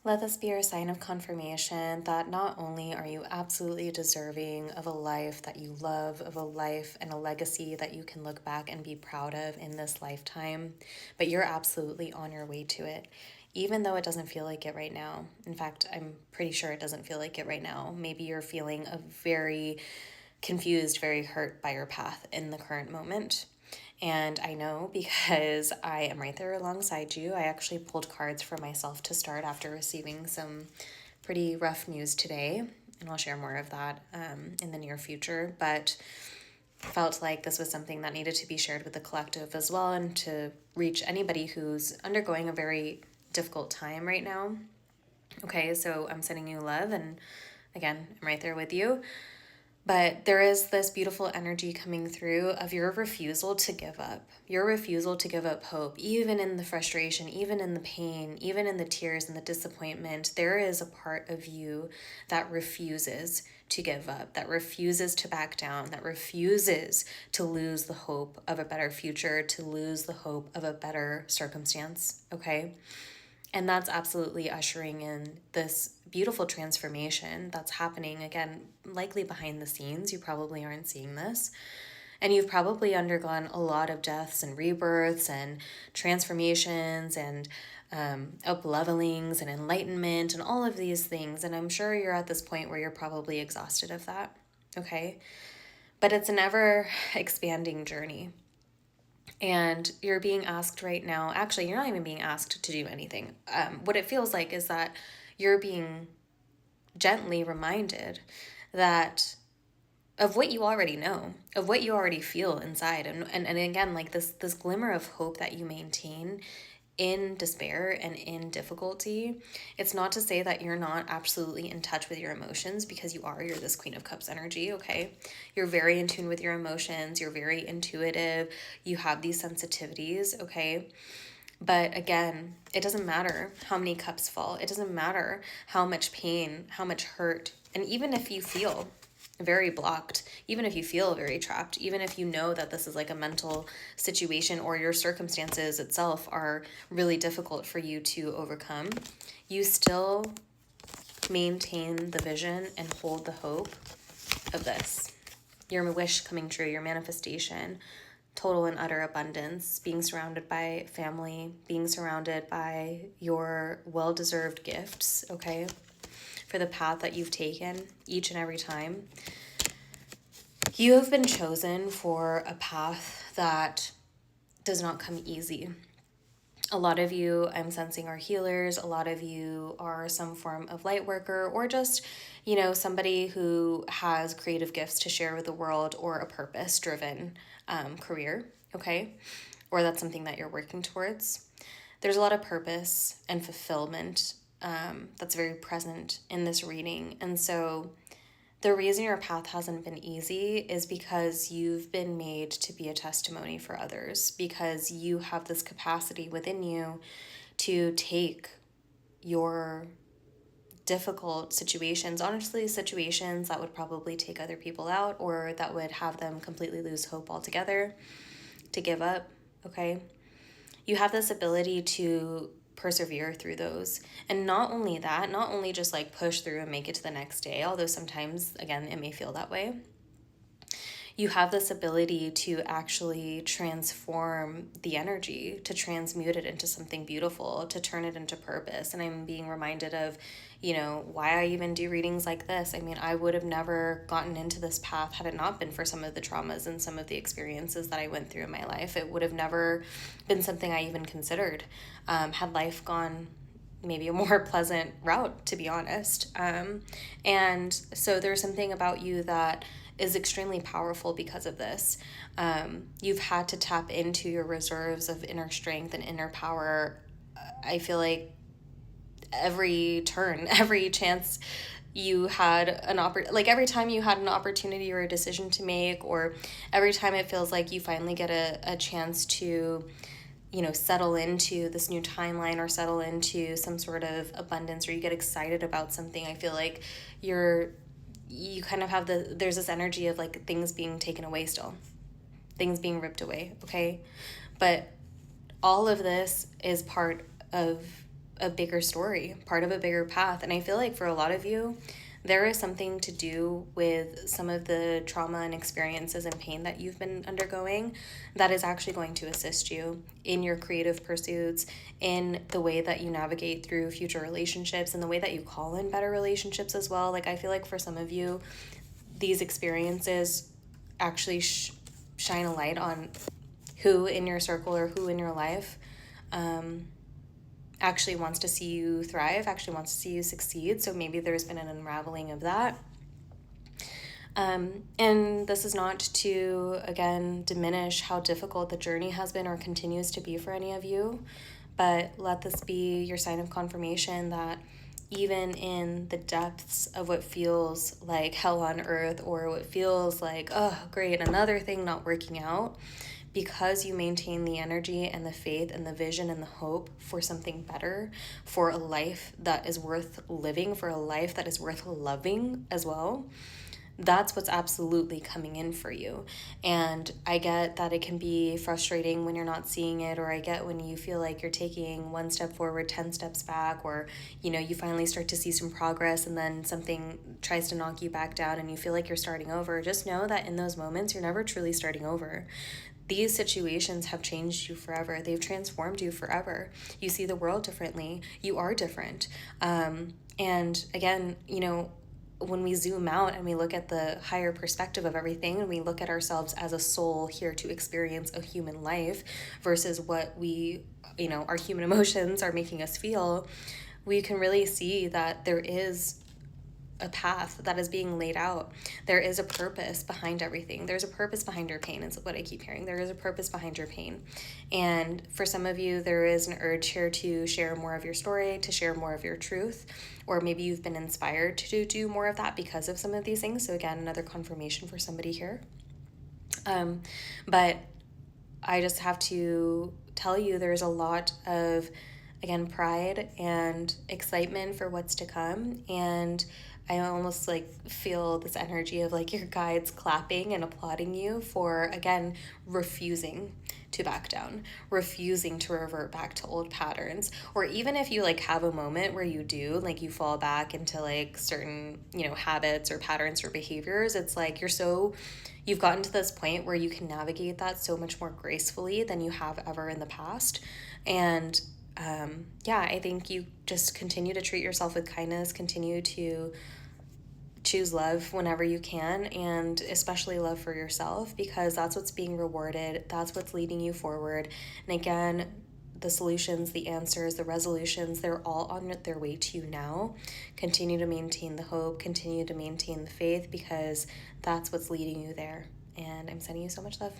Let this be your sign of confirmation that not only are you absolutely deserving of a life that you love, of a life and a legacy that you can look back and be proud of in this lifetime, but you're absolutely on your way to it, even though it doesn't feel like it right now. In fact, I'm pretty sure it doesn't feel like it right now. Maybe you're feeling a very confused, very hurt by your path in the current moment. And I know because I am right there alongside you. I actually pulled cards for myself to start after receiving some pretty rough news today. And I'll share more of that in the near future. But felt like this was something that needed to be shared with the collective as well, and to reach anybody who's undergoing a very difficult time right now. Okay, so I'm sending you love, and again, I'm right there with you. But there is this beautiful energy coming through of your refusal to give up, your refusal to give up hope, even in the frustration, even in the pain, even in the tears and the disappointment. There is a part of you that refuses to give up, that refuses to back down, that refuses to lose the hope of a better future, to lose the hope of a better circumstance, okay? And that's absolutely ushering in this beautiful transformation that's happening, again, likely behind the scenes. You probably aren't seeing this. And you've probably undergone a lot of deaths and rebirths and transformations and up-levelings and enlightenment and all of these things. And I'm sure you're at this point where you're probably exhausted of that, okay? But it's an ever-expanding journey. And you're being asked right now, actually, you're not even being asked to do anything. What it feels like is that you're being gently reminded that of what you already know, of what you already feel inside. And again, like this glimmer of hope that you maintain in despair and in difficulty. It's not to say that you're not absolutely in touch with your emotions, because you are. You're this Queen of Cups energy, okay? You're very in tune with your emotions. You're very intuitive. You have these sensitivities, okay? But again, it doesn't matter how many cups fall. It doesn't matter how much pain, how much hurt. And even if you feel very blocked, even if you feel very trapped, even if you know that this is like a mental situation or your circumstances itself are really difficult for you to overcome, you still maintain the vision and hold the hope of this. Your wish coming true, your manifestation, total and utter abundance, being surrounded by family, being surrounded by your well-deserved gifts, okay? For the path that you've taken each and every time. You have been chosen for a path that does not come easy. A lot of you, I'm sensing, are healers. A lot of you are some form of light worker, or just, somebody who has creative gifts to share with the world, or a purpose-driven career, okay? Or that's something that you're working towards. There's a lot of purpose and fulfillment that's very present in this reading. And so the reason your path hasn't been easy is because you've been made to be a testimony for others, because you have this capacity within you to take your difficult situations, honestly, situations that would probably take other people out, or that would have them completely lose hope altogether, to give up, okay? You have this ability to persevere through those. And not only that, not only just like push through and make it to the next day, although sometimes, again, it may feel that way. You have this ability to actually transform the energy, to transmute it into something beautiful, to turn it into purpose. And I'm being reminded of, why I even do readings like this. I mean, I would have never gotten into this path had it not been for some of the traumas and some of the experiences that I went through in my life. It would have never been something I even considered, had life gone maybe a more pleasant route, to be honest. And so there's something about you that is extremely powerful because of this. You've had to tap into your reserves of inner strength and inner power. I feel like every turn, every chance you had every time you had an opportunity or a decision to make, or every time it feels like you finally get a chance to settle into this new timeline, or settle into some sort of abundance, or you get excited about something, I feel like you kind of have there's this energy of like things being taken away still, things being ripped away, okay? But all of this is part of a bigger story, part of a bigger path. And I feel like for a lot of you, there is something to do with some of the trauma and experiences and pain that you've been undergoing that is actually going to assist you in your creative pursuits, in the way that you navigate through future relationships, and the way that you call in better relationships as well. Like, I feel like for some of you, these experiences actually shine a light on who in your circle or who in your life actually wants to see you thrive, actually wants to see you succeed. So maybe there's been an unraveling of that. And this is not to, again, diminish how difficult the journey has been or continues to be for any of you, but let this be your sign of confirmation that even in the depths of what feels like hell on earth, or what feels like, oh, great, another thing not working out, because you maintain the energy and the faith and the vision and the hope for something better, for a life that is worth living, for a life that is worth loving as well, that's what's absolutely coming in for you. And I get that it can be frustrating when you're not seeing it, or I get when you feel like you're taking one step forward, 10 steps back, or, you know, you finally start to see some progress and then something tries to knock you back down and you feel like you're starting over. Just know that in those moments, you're never truly starting over. These situations have changed you forever. They've transformed you forever. You see the world differently. You are different. And again, you know, when we zoom out and we look at the higher perspective of everything, and we look at ourselves as a soul here to experience a human life versus what we, you know, our human emotions are making us feel, we can really see that there is a path that is being laid out. There is a purpose behind everything. There's a purpose behind your pain, is what I keep hearing. There is a purpose behind your pain. And for some of you, there is an urge here to share more of your story, to share more of your truth, or maybe you've been inspired to do more of that because of some of these things. So again, another confirmation for somebody here. But I just have to tell you, there's a lot of, again, pride and excitement for what's to come. And I almost like feel this energy of like your guides clapping and applauding you for, again, refusing to back down, refusing to revert back to old patterns. Or even if you like have a moment where you do, like you fall back into like certain, you know, habits or patterns or behaviors, it's like you've gotten to this point where you can navigate that so much more gracefully than you have ever in the past. And yeah, I think you just continue to treat yourself with kindness, continue to choose love whenever you can, and especially love for yourself, because that's what's being rewarded. That's what's leading you forward. And again, the solutions, the answers, the resolutions, they're all on their way to you now. Continue to maintain the hope, continue to maintain the faith, because that's what's leading you there. And I'm sending you so much love.